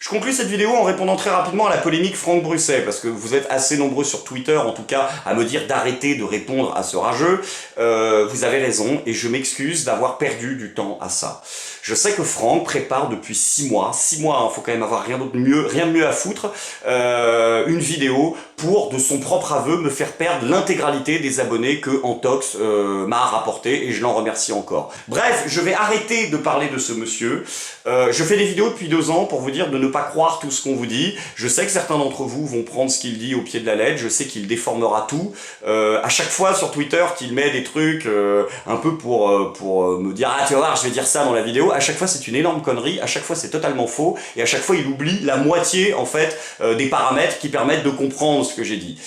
Je conclue cette vidéo en répondant très rapidement à la polémique Franck Brusset, parce que vous êtes assez nombreux sur Twitter, en tout cas, à me dire d'arrêter de répondre à ce rageux. Vous avez raison, et je m'excuse d'avoir perdu du temps à ça. Je sais que Franck prépare depuis 6 mois, hein, faut quand même avoir rien de mieux à foutre, une vidéo pour, de son propre aveu, me faire perdre l'intégralité des abonnés que Antox m'a rapporté, et je l'en remercie encore. Bref, je vais arrêter de parler de ce monsieur. Je fais des vidéos depuis 2 ans pour vous dire de ne pas croire tout ce qu'on vous dit. Je sais que certains d'entre vous vont prendre ce qu'il dit au pied de la lettre, je sais qu'il déformera tout. À chaque fois sur Twitter qu'il met des trucs un peu pour me dire « Ah tu vas voir, je vais dire ça dans la vidéo », à chaque fois c'est une énorme connerie, à chaque fois c'est totalement faux, et à chaque fois il oublie la moitié en fait des paramètres qui permettent de comprendre ce que j'ai dit.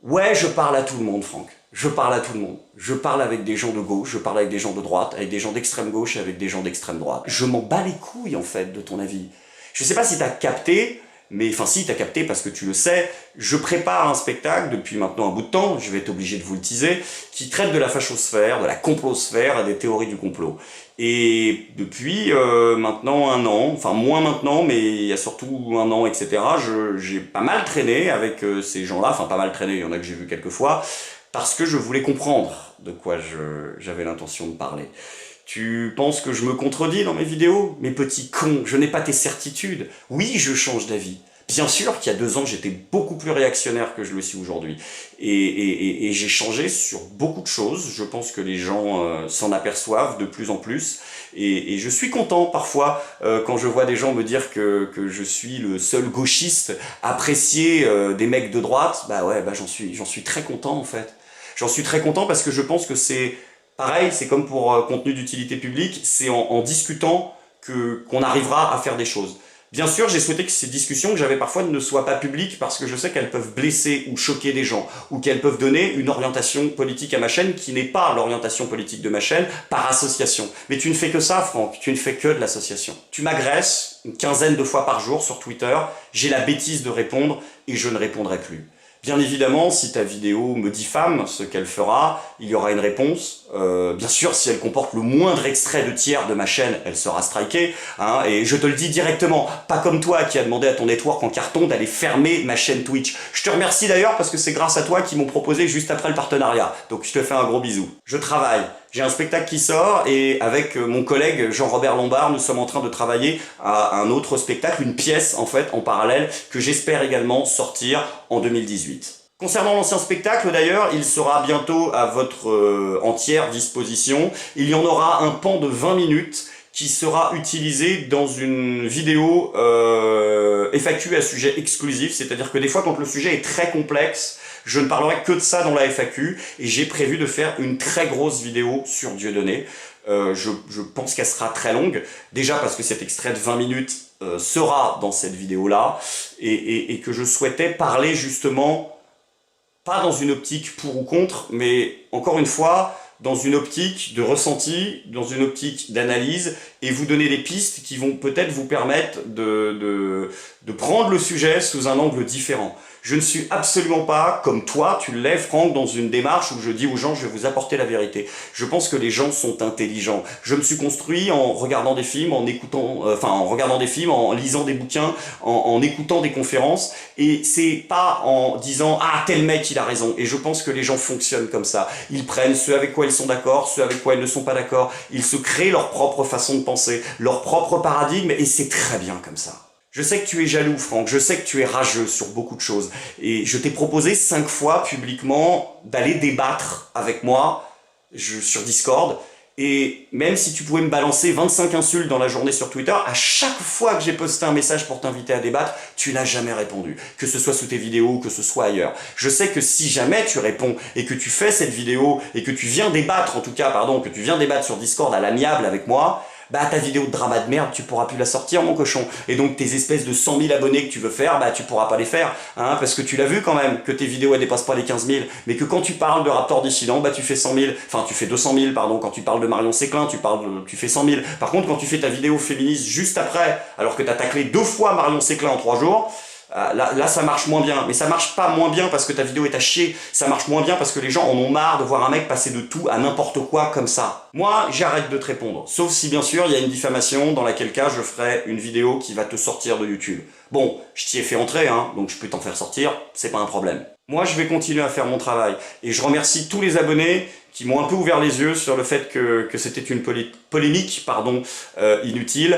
Ouais, je parle à tout le monde, Franck. Je parle à tout le monde. Je parle avec des gens de gauche, je parle avec des gens de droite, avec des gens d'extrême gauche et avec des gens d'extrême droite. Je m'en bats les couilles, en fait, de ton avis. Je sais pas si t'as capté, mais enfin si, t'as capté parce que tu le sais, je prépare un spectacle depuis maintenant un bout de temps, je vais être obligé de vous le teaser, qui traite de la fachosphère, de la complosphère et des théories du complot. Et depuis maintenant 1 an, enfin moins maintenant, mais il y a surtout 1 an, etc., j'ai pas mal traîné avec ces gens-là, enfin pas mal traîné, il y en a que j'ai vu quelques fois, parce que je voulais comprendre de quoi j'avais l'intention de parler. Tu penses que je me contredis dans mes vidéos? Mais petit con, je n'ai pas tes certitudes. Oui, je change d'avis. Bien sûr qu'il y a 2 ans, j'étais beaucoup plus réactionnaire que je le suis aujourd'hui. Et j'ai changé sur beaucoup de choses. Je pense que les gens s'en aperçoivent de plus en plus. Et je suis content parfois quand je vois des gens me dire que je suis le seul gauchiste apprécié des mecs de droite. Bah ouais, bah j'en suis très content en fait. J'en suis très content parce que je pense que c'est pareil, c'est comme pour contenu d'utilité publique, c'est en discutant qu'on arrivera à faire des choses. Bien sûr, j'ai souhaité que ces discussions que j'avais parfois ne soient pas publiques parce que je sais qu'elles peuvent blesser ou choquer des gens, ou qu'elles peuvent donner une orientation politique à ma chaîne qui n'est pas l'orientation politique de ma chaîne par association. Mais tu ne fais que ça, Franck, tu ne fais que de l'association. Tu m'agresses une 15aine de fois par jour sur Twitter, j'ai la bêtise de répondre et je ne répondrai plus. Bien évidemment, si ta vidéo me diffame, ce qu'elle fera, il y aura une réponse. Bien sûr, si elle comporte le moindre extrait de tiers de ma chaîne, elle sera strikée. Hein, et je te le dis directement, pas comme toi qui a demandé à ton network en carton d'aller fermer ma chaîne Twitch. Je te remercie d'ailleurs parce que c'est grâce à toi qu'ils m'ont proposé juste après le partenariat. Donc je te fais un gros bisou. Je travaille. J'ai un spectacle qui sort et avec mon collègue Jean-Robert Lombard, nous sommes en train de travailler à un autre spectacle, une pièce en fait en parallèle que j'espère également sortir en 2018. Concernant l'ancien spectacle d'ailleurs, il sera bientôt à votre entière disposition. Il y en aura un pan de 20 minutes qui sera utilisé dans une vidéo FAQ à sujet exclusif, c'est-à-dire que des fois quand le sujet est très complexe, je ne parlerai que de ça dans la FAQ et j'ai prévu de faire une très grosse vidéo sur Dieudonné. Je pense qu'elle sera très longue, déjà parce que cet extrait de 20 minutes sera dans cette vidéo-là et que je souhaitais parler justement, pas dans une optique pour ou contre, mais encore une fois, dans une optique de ressenti, dans une optique d'analyse, et vous donner des pistes qui vont peut-être vous permettre de prendre le sujet sous un angle différent. Je ne suis absolument pas, comme toi, tu l'es, Franck, dans une démarche où je dis aux gens, je vais vous apporter la vérité. Je pense que les gens sont intelligents. Je me suis construit en regardant des films, en écoutant, en lisant des bouquins, en écoutant des conférences, et c'est pas en disant, ah, tel mec, il a raison. Et je pense que les gens fonctionnent comme ça. Ils prennent ceux avec quoi ils sont d'accord, ceux avec quoi ils ne sont pas d'accord. Ils se créent leur propre façon de penser, leur propre paradigme, et c'est très bien comme ça. Je sais que tu es jaloux, Franck, je sais que tu es rageux sur beaucoup de choses. Et je t'ai proposé 5 fois publiquement d'aller débattre avec moi sur Discord. Et même si tu pouvais me balancer 25 insultes dans la journée sur Twitter, à chaque fois que j'ai posté un message pour t'inviter à débattre, tu n'as jamais répondu. Que ce soit sous tes vidéos ou que ce soit ailleurs. Je sais que si jamais tu réponds et que tu fais cette vidéo et que tu viens débattre, en tout cas, pardon, que tu viens débattre sur Discord à l'amiable avec moi, bah ta vidéo de drama de merde, tu pourras plus la sortir, mon cochon. Et donc tes espèces de 100 000 abonnés que tu veux faire, bah tu pourras pas les faire, hein, parce que tu l'as vu quand même, que tes vidéos elles dépassent pas les 15 000, mais que quand tu parles de Raptor Dissident, bah tu fais 100 000, enfin tu fais 200 000, pardon, quand tu parles de Marion Séclin, tu fais 100 000. Par contre, quand tu fais ta vidéo féministe juste après, alors que t'as taclé 2 fois Marion Séclin en 3 jours, Là, ça marche moins bien. Mais ça marche pas moins bien parce que ta vidéo est à chier. Ça marche moins bien parce que les gens en ont marre de voir un mec passer de tout à n'importe quoi comme ça. Moi, j'arrête de te répondre. Sauf si, bien sûr, il y a une diffamation, dans laquelle cas, je ferai une vidéo qui va te sortir de YouTube. Bon, je t'y ai fait entrer, hein, donc je peux t'en faire sortir, c'est pas un problème. Moi, je vais continuer à faire mon travail. Et je remercie tous les abonnés qui m'ont un peu ouvert les yeux sur le fait que c'était une polémique inutile.